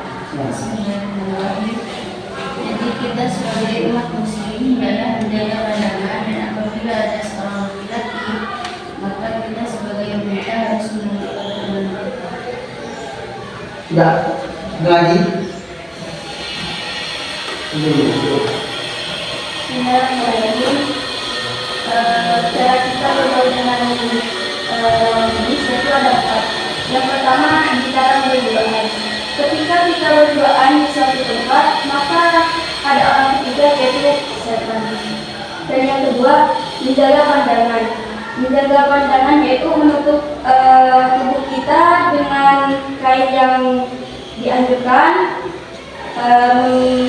[SPEAKER 6] Jadi kita sebagai umat muslim adalah menjaga pandangan, dan apabila ada seorang laki-laki, maka kita sebagai wanita harus menundukkan pandangan kita.
[SPEAKER 1] Tidak lagi.
[SPEAKER 6] Bismillahirrahmanirrahim. Cara kita bergaul dengan lawan jenis itu ada 4. Yang pertama, dilarang berduaan. Ketika kita berduaan di suatu tempat, maka
[SPEAKER 4] ada orang ketiga yaitu setan. Dan yang kedua, menjaga pandangan. Menjaga pandangan yaitu menutup tubuh kita dengan kain yang dianjurkan,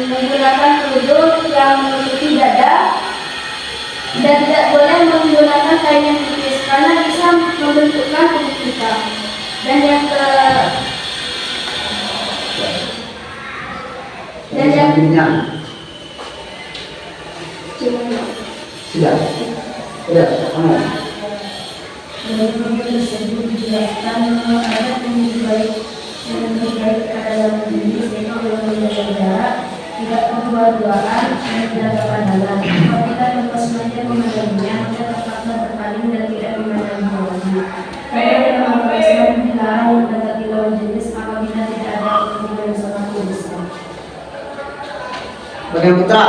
[SPEAKER 4] menggunakan kerudung yang menutupi dada, dan tidak boleh menggunakan kain yang tipis karena bisa membentukkan tubuh kita. Dan yang
[SPEAKER 1] Selanjutnya. Sudah. Kamu.
[SPEAKER 6] Dalam video tersebut dijelaskan bahwa ada yang lebih baik adalah menjadi yaitu dalam menjaga jarak, tidak berdua-duaan, dan tidak berpandangan. Apabila tanpa sengaja memandanginya, maka terpaksa berpaling dan tidak memandangi bawahnya. Karena dalam Al-Quran Islam dilarang mendekati lawan jenis apabila tidak ada kepentingan yang sangat besar.
[SPEAKER 1] Bagian putra.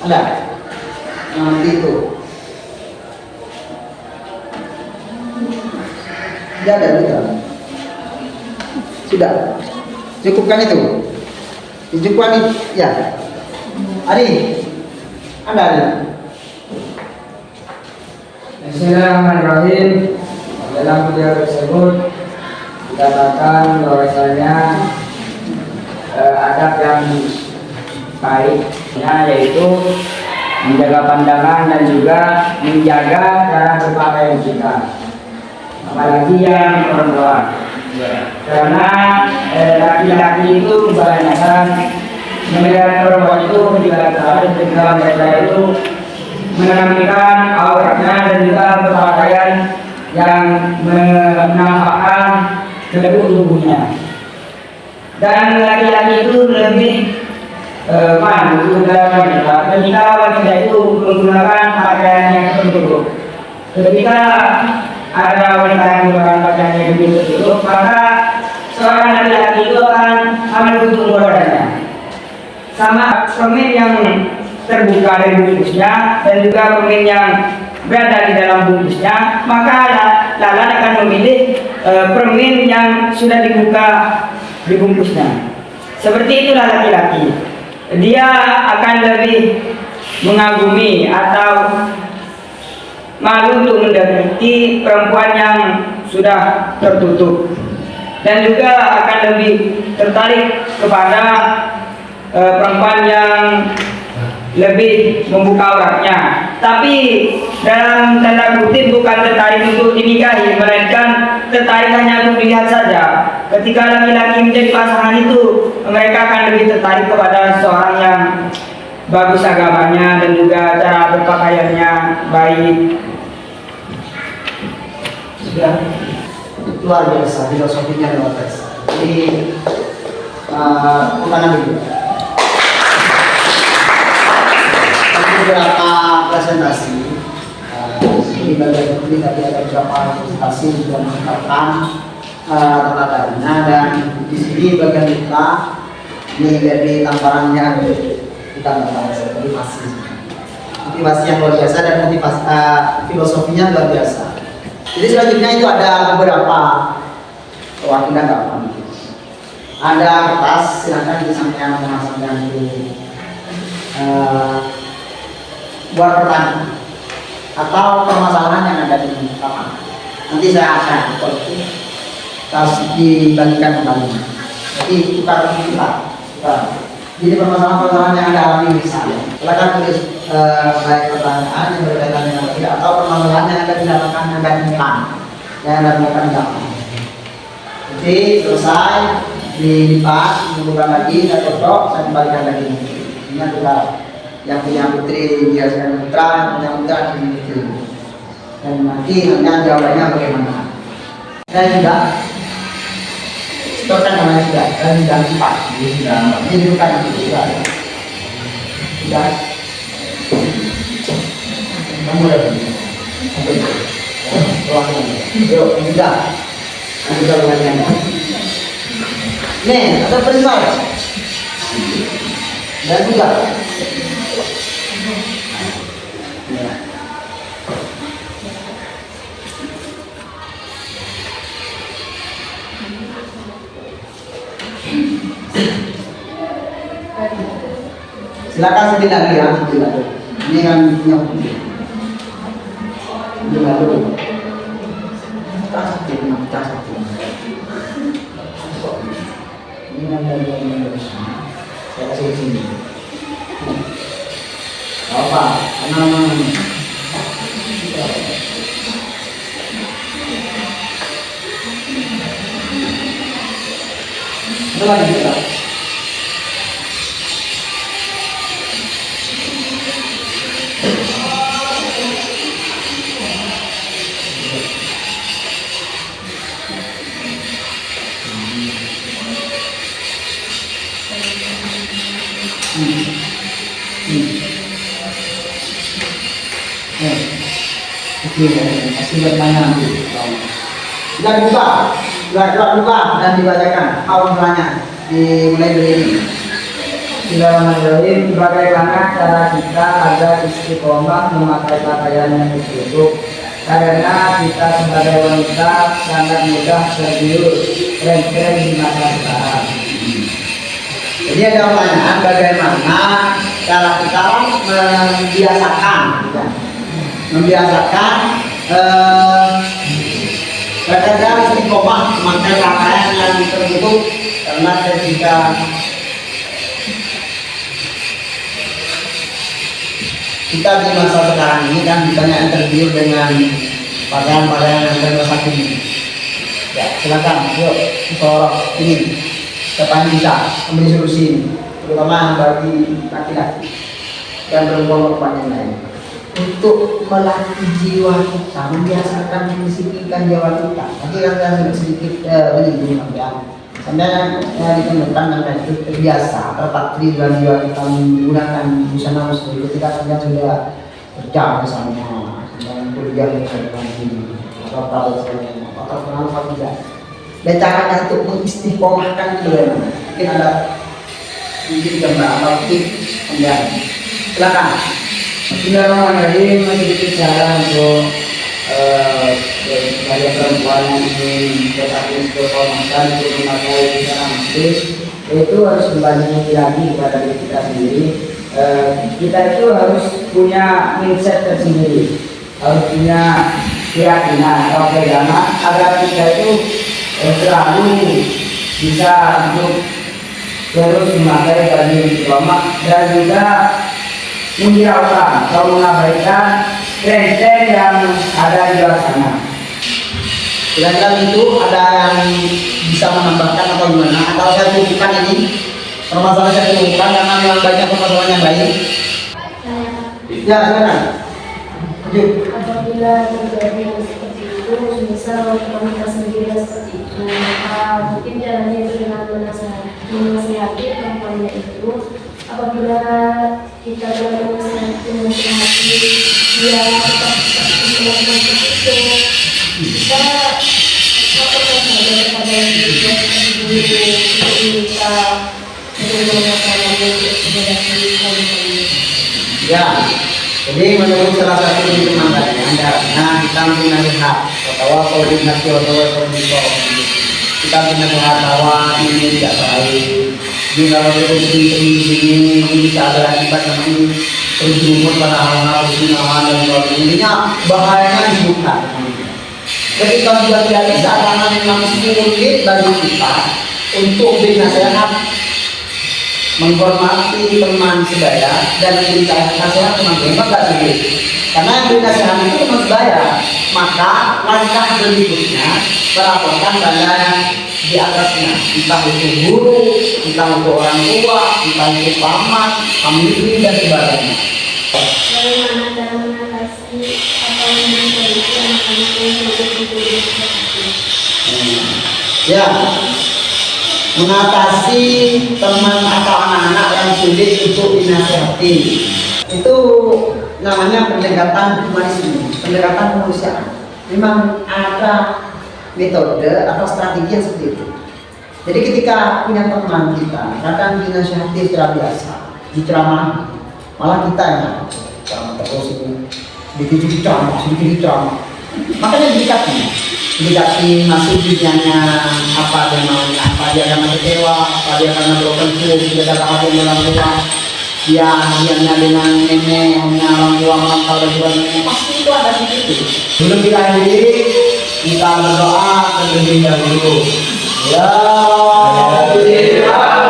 [SPEAKER 1] Ada. Nanti itu. Tidak ada putra. Sudah. Cukupkan itu. Cukupkan itu. Ya. Ari. Ada.
[SPEAKER 2] Bismillahirrahmanirrahim. Dalam video tersebut dikatakan bahwasanya adab yang baiknya yaitu menjaga pandangan dan juga menjaga cara berpakaian kita, apalagi yang perempuan, karena laki-laki itu kebanyakan melihat perempuan itu ketika mereka itu menampilkan auratnya dan juga berpakaian yang menampakkan seluruh tubuhnya. Dan laki-laki itu lebih malu dalam wanita ketika wanita itu menggunakan pakaian yang tertutup. Ketika ada wanita yang menggunakan pakaian yang tertutup, maka seorang laki-laki itu akan menutup badannya. Sama permen yang terbuka dari bungkusnya dan juga permen yang berada di dalam bungkusnya, maka lalat akan memilih permen yang sudah dibuka di bungkusnya. Seperti itulah laki-laki, dia akan lebih mengagumi atau malu untuk mendekati perempuan yang sudah tertutup, dan juga akan lebih tertarik kepada perempuan yang lebih membuka auratnya. Tapi dalam tanda kutip bukan tertarik untuk dinikahi, melainkan tertarik hanya untuk dilihat saja. Ketika laki-laki menjadi pasangan itu, mereka akan lebih tertarik kepada seorang yang bagus agamanya dan juga cara berpakaiannya baik.
[SPEAKER 1] Sudah. Luar biasa filosofinya luar biasa. Jadi bukan dulu. Beberapa presentasi di bagian ini tadi ada beberapa presentasi yang mengungkapkan tata caranya, dan di sini bagian kita ini dari tamparannya kita motivasi yang luar biasa dan motivasi filosofinya luar biasa. Jadi selanjutnya itu ada beberapa perwakilan apa? Ada kertas, silakan disampaikan sama itu. Buat pertanyaan atau permasalahan yang ada di lapangan. Nanti saya akan dibagikan kembali. Jadi tukar kita. Jadi permasalahan-permasalahan yang ada alami misalnya. Silakan tulis baik pertanyaan yang berkaitan dengan tidak atau permasalahan yang ada di lapangan yang ada di depan, yang ada di lapangan. Jadi selesai dilipat, dibuka lagi, saya cocok, saya kembalikan lagi. Ini adalah yang punya putri biasanya putra, yang punya putra ini putri. Dan nanti jawabannya bagaimana. Dan juga setorkan namanya juga, dan sudah lipat. Ini bukan itu juga. Sudah. Kamu udah begini. Yuk, sudah. Nanti jawabannya. Nih, ada perintah. Dan juga. Silakan sedih lagi ya, sedih lagi. Ini kan punya sedih lagi. Kasih ini kan dari saya kasih di sini. Apa? Karena itu lagi kita. Oke, masih bertanya nanti. Sudah buka, sudah buka dan dibacakan. Awalnya dimulai dari ini. Bismillahirrahmanirrahim. Bagaimana cara kita agar istiqomah memakai pakaian yang tertutup? Karena kita sebagai wanita sangat mudah tergiur tren-tren di masa sekarang. Jadi ada pertanyaan bagaimana cara kita membiasakan kadang istiqomah memakai pakaian yang tertutup, karena ketika kita di masa sekarang ini kan banyak yang tergiur dengan pakaian-pakaian yang terbatas ini. Ya, silakan, yuk, sorok ini. Siapa yang bisa memberi solusi ini, terutama bagi laki-laki dan perempuan yang lain, untuk melatih jiwa kita, membiasakan mendisiplinkan jiwa kita. Tadi kan saya sedikit menyinggung sampai ditemukan dan itu terbiasa terpatri dalam jiwa kita menggunakan busana muslim ketika kita sudah kerja misalnya, dan kuliah misalnya atau kenapa tidak. Dan caranya untuk mengistiqomahkan itu bagaimana? Mungkin ada mungkin gambar atau kemudian silakan.
[SPEAKER 2] Bismillahirrahmanirrahim. Sedikit cara untuk bagi perempuan yang ingin tetap istiqomahkan untuk memakai busana muslim, itu harus kembali lagi kepada diri kita sendiri. Kita itu harus punya mindset tersendiri, harus punya keyakinan atau pegangan agar kita itu selalu bisa untuk terus memakai baju istiqomah dan juga menghiraukan atau mengabaikan tren-tren yang ada di luar sana.
[SPEAKER 1] Kira-kira itu ada yang bisa menambahkan atau gimana? Atau saya cukupkan ini permasalahan saya cukupkan karena memang banyak permasalahan yang lain. Ya, silakan. Lanjut.
[SPEAKER 6] Apabila terjadi seperti itu, misal wanita sendiri seperti itu, maka mungkin caranya itu dengan menasihati perempuannya itu. Apabila kita dalam menasihati dia tetap seperti itu, kita lakukan saja kepada diri sendiri untuk kita bagaimana caranya untuk menghadapi hal ini.
[SPEAKER 1] Ya, jadi menurut salah satu dari teman karena kita punya nasihat bahwa koordinasi atau kita punya nasihat bahwa ini tidak baik. Jadi kalau terus ini bisa ada akibat nanti terjerumus pada hal-hal zinawan dan sebagainya. Bahayanya dibuka. Ketika sudah tidak bisa, karena memang sulit bagi kita untuk bernasihat, menghormati teman sebaya dan memberi nasihat teman-teman tidak sulit. Karena yang beri nasihat itu teman sebaya, maka langkah berikutnya melaporkan pada di atasnya, entah itu guru, entah itu orang tua, entah itu paman, pemimpin dan sebagainya.
[SPEAKER 6] Bagaimana cara mengatasi atau memperbaiki anak-anak yang sulit dituduh seperti itu?
[SPEAKER 1] Ya, mengatasi teman atau anak-anak yang sulit untuk dinasihati itu namanya pendekatan humanisme, pendekatan kemanusiaan. Memang ada metode atau strategi yang seperti itu. Jadi ketika punya teman kita kadang dinasihati secara biasa, diceramah, malah kita yang ceramah terus itu sedikit diceramah, makanya didekati masih dirinya apa dia maunya, apa dia karena kecewa, apa dia karena broken home, tidak ada hal yang dalam rumah. ya hadiahnya dengan nenek, hanya orang tua merantau dan juga nenek, pasti itu ada di situ. Sebelum kita akhiri, kita berdoa terlebih dahulu. Ya Allah.